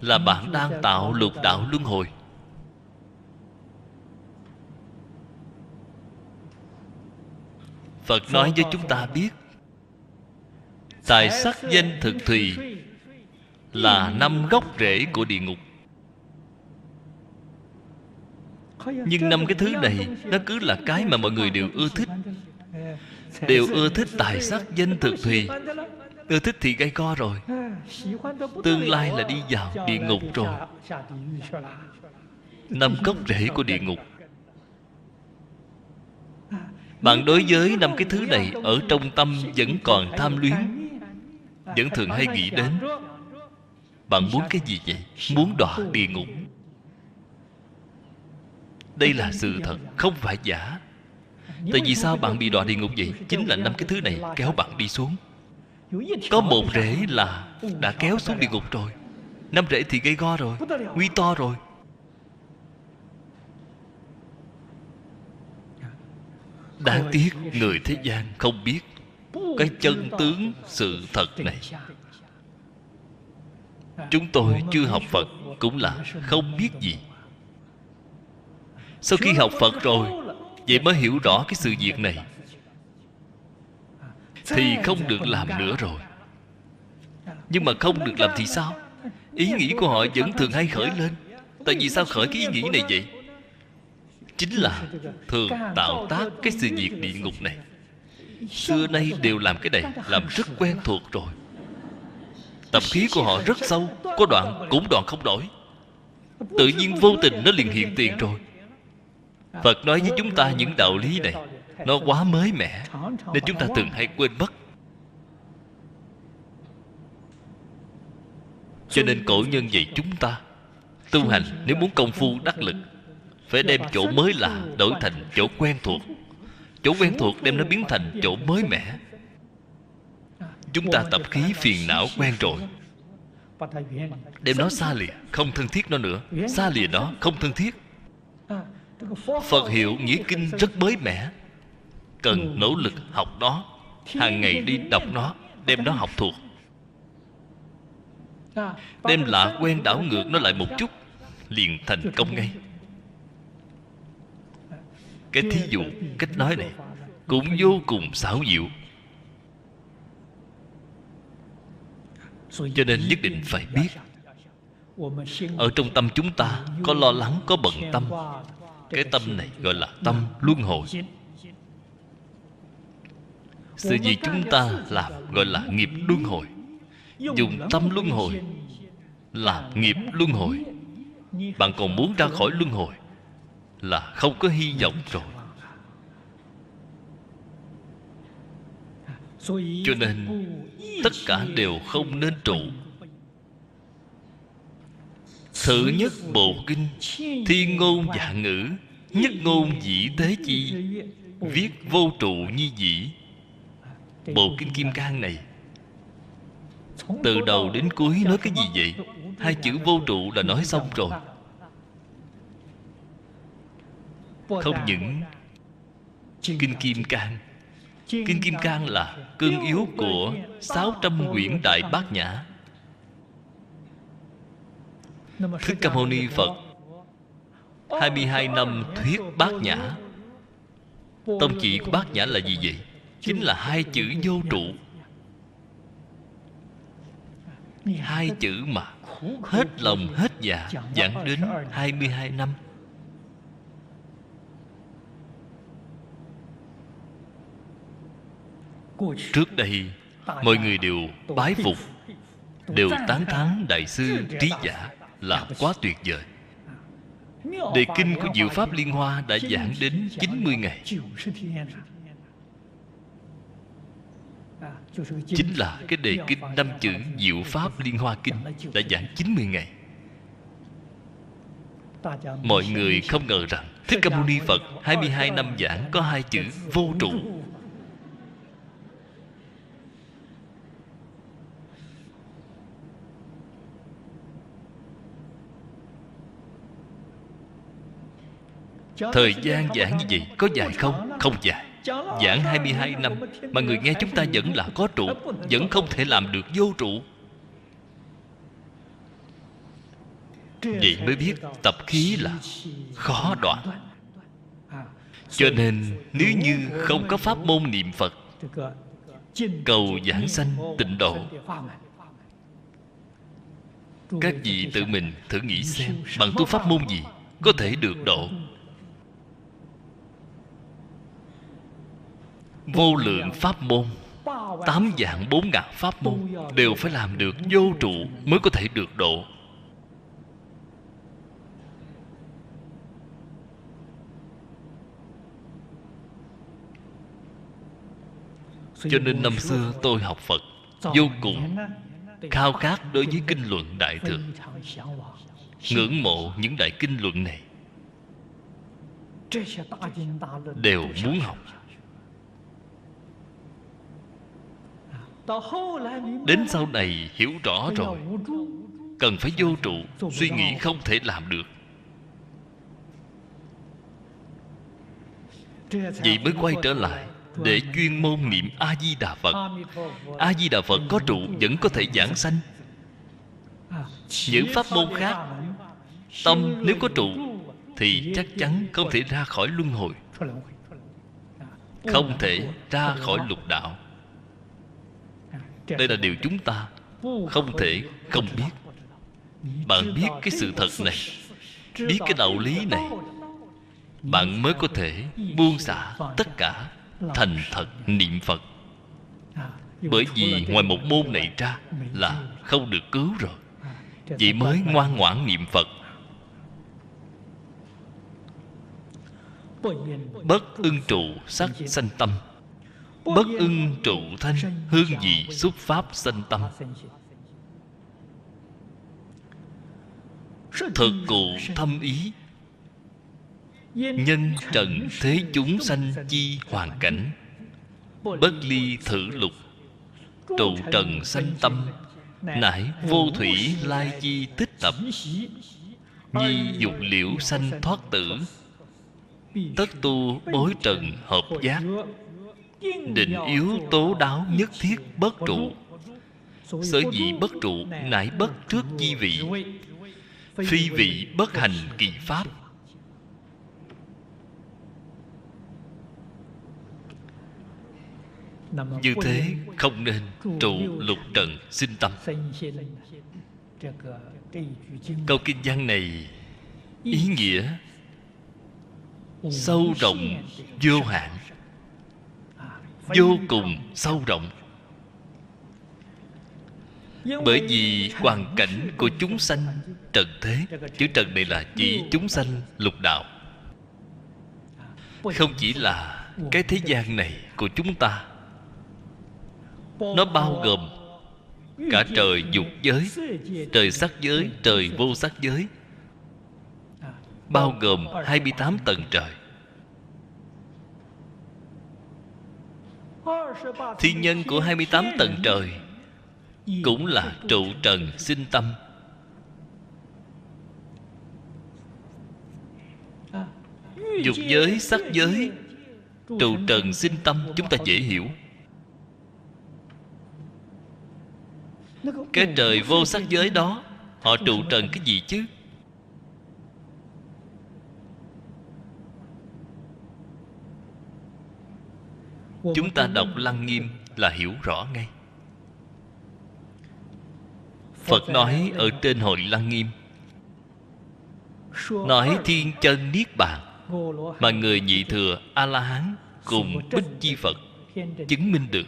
là bạn đang tạo lục đạo luân hồi. Phật nói với chúng ta biết, tài sắc danh thực thùy là 5 gốc rễ của địa ngục. Nhưng 5 cái thứ này nó cứ là cái mà mọi người đều ưa thích. Đều ưa thích tài sắc danh thực thùy. Ưa thích thì gây co rồi. Tương lai là đi vào địa ngục rồi. 5 gốc rễ của địa ngục. Bạn đối với 5 cái thứ này ở trong tâm vẫn còn tham luyến, vẫn thường hay nghĩ đến. Bạn muốn cái gì vậy? Muốn đọa địa ngục. Đây là sự thật, không phải giả. Tại vì sao bạn bị đọa địa ngục vậy? Chính là 5 cái thứ này kéo bạn đi xuống. Có một rễ là đã kéo xuống địa ngục rồi. 5 rễ thì gây go rồi, nguy to rồi. Đáng tiếc người thế gian không biết cái chân tướng sự thật này. Chúng tôi chưa học Phật cũng là không biết gì. Sau khi học Phật rồi, vậy mới hiểu rõ cái sự việc này, thì không được làm nữa rồi. Nhưng mà không được làm thì sao? Ý nghĩ của họ vẫn thường hay khởi lên. Tại vì sao khởi cái ý nghĩ này vậy? Chính là thường tạo tác cái sự việc địa ngục này. Xưa nay đều làm cái này, làm rất quen thuộc rồi. Tập khí của họ rất sâu, có đoạn cũng đoạn không nổi. Tự nhiên vô tình nó liền hiện tiền rồi. Phật nói với chúng ta những đạo lý này nó quá mới mẻ, nên chúng ta thường hay quên mất. Cho nên cổ nhân dạy chúng ta Tu hành nếu muốn công phu đắc lực, phải đem chỗ mới lạ đổi thành chỗ quen thuộc. Chỗ quen thuộc đem nó biến thành chỗ mới mẻ. Chúng ta tập khí phiền não quen rồi, đem nó xa lìa, không thân thiết nó nữa. Xa lìa nó, không thân thiết. Phật hiệu nghĩa kinh rất mới mẻ, cần nỗ lực học nó, hàng ngày đi đọc nó, đem nó học thuộc. Đem lạ quen đảo ngược nó lại một chút, liền thành công ngay. Cái thí dụ, cách nói này cũng vô cùng xảo diệu. Cho nên nhất định phải biết, ở trong tâm chúng ta có lo lắng, có bận tâm. Cái tâm này gọi là tâm luân hồi. Sự gì chúng ta làm gọi là nghiệp luân hồi. Dùng tâm luân hồi làm nghiệp luân hồi. Bạn còn muốn ra khỏi luân hồi là không có hy vọng rồi. Cho nên tất cả đều không nên trụ. Thử nhất bộ kinh, thiên ngôn vạn ngữ, nhất ngôn dĩ tế chi, viết vô trụ như dĩ. Bộ kinh Kim Cang này từ đầu đến cuối nói cái gì vậy? Hai chữ vô trụ là nói xong rồi. Không những kinh Kim Cang. Kinh Kim Cang là cương yếu của 600 quyển Đại Bát Nhã. Thích Ca Mâu Ni Phật 22 năm thuyết Bát Nhã. Tông chỉ của Bát Nhã là gì vậy? Chính là hai chữ vô trụ. Hai chữ mà hết lòng hết dạ giảng đến 22 năm. Trước đây mọi người đều bái phục, đều tán thán Đại sư Trí Giả là quá tuyệt vời. Đề kinh của Diệu Pháp Liên Hoa đã giảng đến 90 ngày. Chính là cái đề kinh 5 chữ Diệu Pháp Liên Hoa Kinh đã giảng 90 ngày. Mọi người không ngờ rằng Thích Ca Mâu Ni Phật 22 năm giảng có hai chữ vô trụ. Thời gian giảng như vậy có dài không? Không dài. Giảng 22 năm mà người nghe chúng ta vẫn là có trụ, vẫn không thể làm được vô trụ. Vậy mới biết tập khí là khó đoạn. Cho nên nếu như không có pháp môn niệm Phật, cầu giảng sanh tịnh độ, các vị tự mình thử nghĩ xem, bằng tu pháp môn gì có thể được độ? Vô lượng pháp môn, 8 vạn 4 ngàn pháp môn đều phải làm được vô trụ mới có thể được độ. Cho nên năm xưa tôi học Phật vô cùng khao khát đối với kinh luận Đại Thừa, ngưỡng mộ những đại kinh luận này, đều muốn học. Đến sau này hiểu rõ rồi, cần phải vô trụ, suy nghĩ không thể làm được. Vậy mới quay trở lại để chuyên môn niệm A-di-đà Phật. A-di-đà Phật có trụ vẫn có thể giảng sanh. Những pháp môn khác, tâm nếu có trụ thì chắc chắn không thể ra khỏi luân hồi, không thể ra khỏi lục đạo. Đây là điều chúng ta không thể không biết. Bạn biết cái sự thật này, biết cái đạo lý này, bạn mới có thể buông xả tất cả, thành thật niệm Phật. Bởi vì ngoài một môn này ra là không được cứu rồi. Vậy mới ngoan ngoãn niệm Phật. Bất ưng trụ sắc sanh tâm, bất ưng trụ thanh hương vị xúc pháp sanh tâm. Thật cụ thâm ý. Nhân trần thế chúng sanh chi hoàn cảnh, bất ly thử lục, trụ trần sanh tâm, nải vô thủy lai chi tích tập, nhi dục liễu sanh thoát tử, tất tu bối trần hợp giác, định yếu tố đáo nhất thiết bất trụ. Sở dĩ bất trụ, nải bất trước chi vị, phi vị bất hành kỳ pháp. Như thế không nên trụ lục trần sinh tâm. Câu kinh văn này ý nghĩa sâu rộng vô hạn, vô cùng sâu rộng. Bởi vì hoàn cảnh của chúng sanh trần thế, chữ trần này là chỉ chúng sanh lục đạo, không chỉ là cái thế gian này của chúng ta. Nó bao gồm cả trời dục giới, trời sắc giới, trời vô sắc giới, bao gồm 28 tầng trời. Thiên nhân của 28 tầng trời cũng là trụ trần sinh tâm. Dục giới, sắc giới, trụ trần sinh tâm chúng ta dễ hiểu. Cái trời vô sắc giới đó, họ trụ trần cái gì chứ? Chúng ta đọc Lăng Nghiêm là hiểu rõ ngay. Phật nói ở trên hội Lăng Nghiêm, nói thiên chân niết bàn mà người nhị thừa A-la-hán cùng Bích Chi Phật chứng minh được.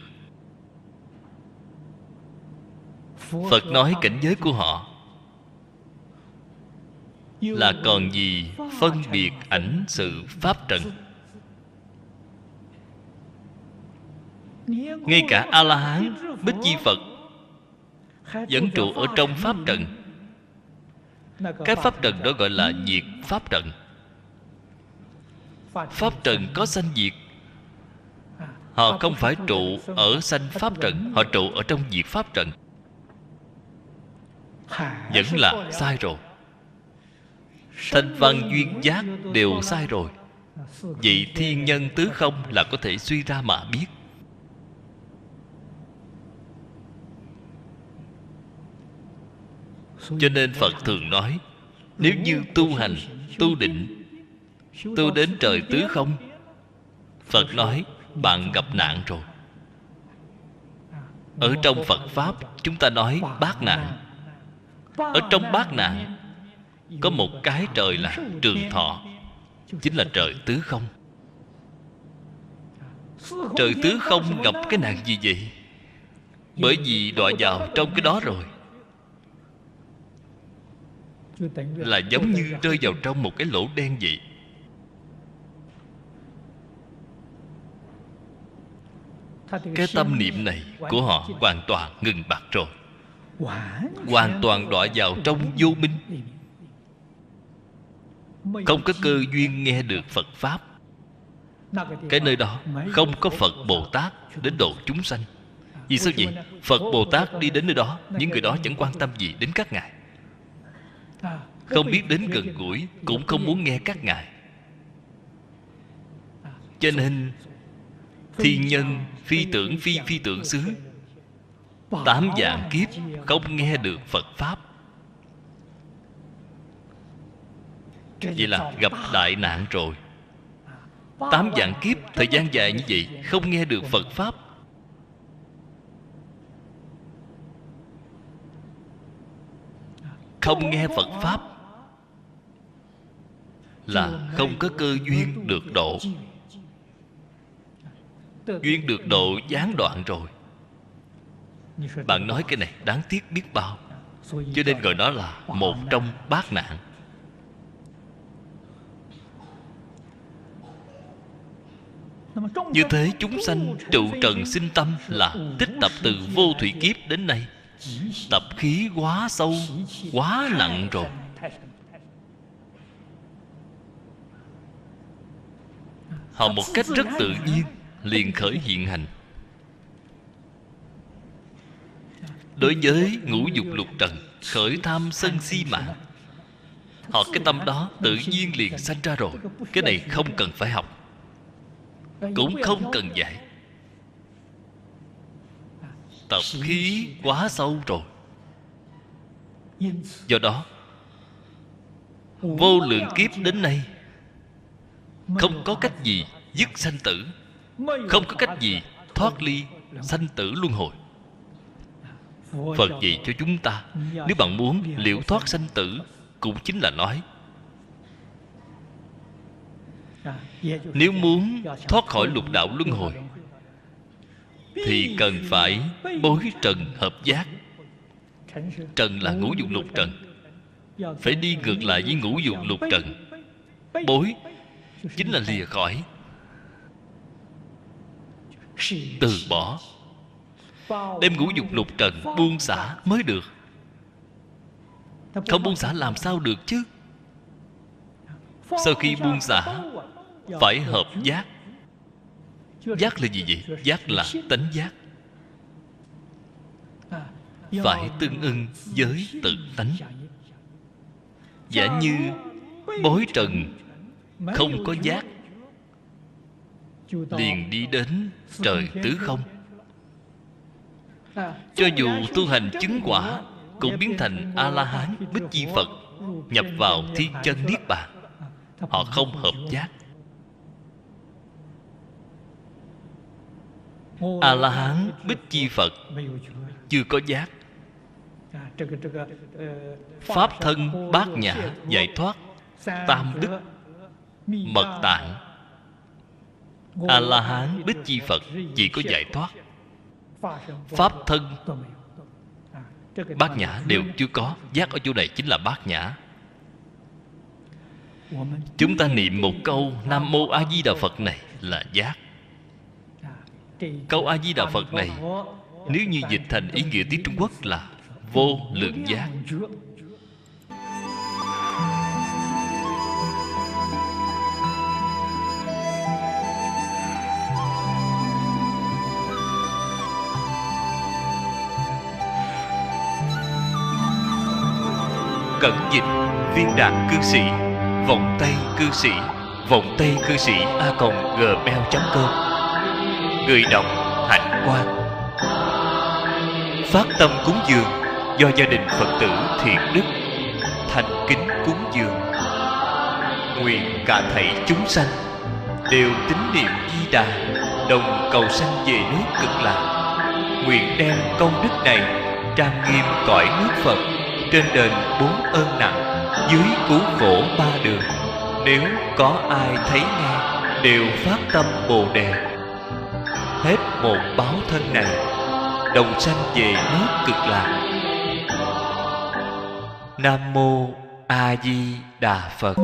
Phật nói cảnh giới của họ là còn gì phân biệt ảnh sự pháp trần. Ngay cả A-la-hán, Bích Chi Phật vẫn trụ ở trong pháp trần. Cái pháp trần đó gọi là diệt pháp trần. Pháp trần có sanh diệt. Họ không phải trụ ở sanh pháp trần, họ trụ ở trong diệt pháp trần. Vẫn là sai rồi. Thanh văn duyên giác đều sai rồi. Vậy thiên nhân tứ không là có thể suy ra mà biết. Cho nên Phật thường nói, nếu như tu hành, tu định, tu đến trời tứ không, Phật nói bạn gặp nạn rồi. Ở trong Phật Pháp chúng ta nói bát nạn. Ở trong bát nạn có một cái trời là trường thọ, chính là trời tứ không. Trời tứ không gặp cái nạn gì vậy? Bởi vì đọa vào trong cái đó rồi, là giống như rơi vào trong một cái lỗ đen vậy. Cái tâm niệm này của họ hoàn toàn ngừng bặt rồi, hoàn toàn đọa vào trong vô minh, không có cơ duyên nghe được Phật Pháp. Cái nơi đó không có Phật Bồ Tát đến độ chúng sanh. Vì sao vậy? Phật Bồ Tát đi đến nơi đó, những người đó chẳng quan tâm gì đến các ngài, không biết đến gần gũi, cũng không muốn nghe các ngài. Cho nên thiên nhân, phi tưởng, phi tưởng xứ, 8 vạn kiếp không nghe được Phật Pháp. Vậy là gặp đại nạn rồi. 8 vạn kiếp, thời gian dài như vậy, không nghe được Phật Pháp. Không nghe Phật Pháp là không có cơ duyên được độ. Duyên được độ gián đoạn rồi. Bạn nói cái này đáng tiếc biết bao. Cho nên gọi nó là một trong bát nạn. Như thế chúng sanh trụ trần sinh tâm là tích tập từ vô thủy kiếp đến nay. Tập khí quá sâu, quá nặng rồi. Họ một cách rất tự nhiên liền khởi hiện hành. Đối với ngũ dục lục trần khởi tham sân si mạng, họ cái tâm đó tự nhiên liền sanh ra rồi. Cái này không cần phải học, cũng không cần dạy. Tập khí quá sâu rồi. Do đó vô lượng kiếp đến nay không có cách gì dứt sanh tử, không có cách gì thoát ly sanh tử luân hồi. Phật dạy cho chúng ta, nếu bạn muốn liễu thoát sanh tử, cũng chính là nói, nếu muốn thoát khỏi lục đạo luân hồi thì cần phải bối trần hợp giác. Trần là ngũ dục lục trần, phải đi ngược lại với ngũ dục lục trần. Bối chính là lìa khỏi, từ bỏ, đem ngũ dục lục trần buông xả mới được. Không buông xả làm sao được chứ? Sau khi buông xả phải hợp giác. Giác là gì vậy? Giác là tánh giác, phải tương ưng với tự tánh. Giả như bối trần không có giác, liền đi đến trời tứ không. Cho dù tu hành chứng quả, cũng biến thành A-la-hán Bích Chi Phật, nhập vào thiên chân niết bàn. Họ không hợp giác. A-la-hán Bích Chi Phật chưa có giác. Pháp thân bát nhã giải thoát, tam đức mật tạng. A-la-hán Bích Chi Phật chỉ có giải thoát, pháp thân bát nhã đều chưa có. Giác ở chỗ này chính là bát nhã. Chúng ta niệm một câu Nam Mô A Di Đà Phật này là giác. Câu A Di Đà Phật này nếu như dịch thành ý nghĩa tiếng Trung Quốc là vô lượng giác. Cẩn dịch Viên Đạt cư sĩ, Vọng Tây cư sĩ, Vọng Tây cư sĩ a.gmail.com. Người đọc Hạnh Quang. Phát tâm cúng dường do gia đình Phật tử Thiện Đức thành kính cúng dường. Nguyện cả thảy chúng sanh đều tín niệm Di Đà, đồng cầu sanh về nước Cực Lạc. Nguyện đem công đức này trang nghiêm cõi nước Phật, trên đền 4 ơn nặng, dưới cứu khổ 3 đường. Nếu có ai thấy nghe, đều phát tâm Bồ Đề, hết một báo thân này, đồng sanh về nước Cực Lạc. Nam Mô A Di Đà Phật.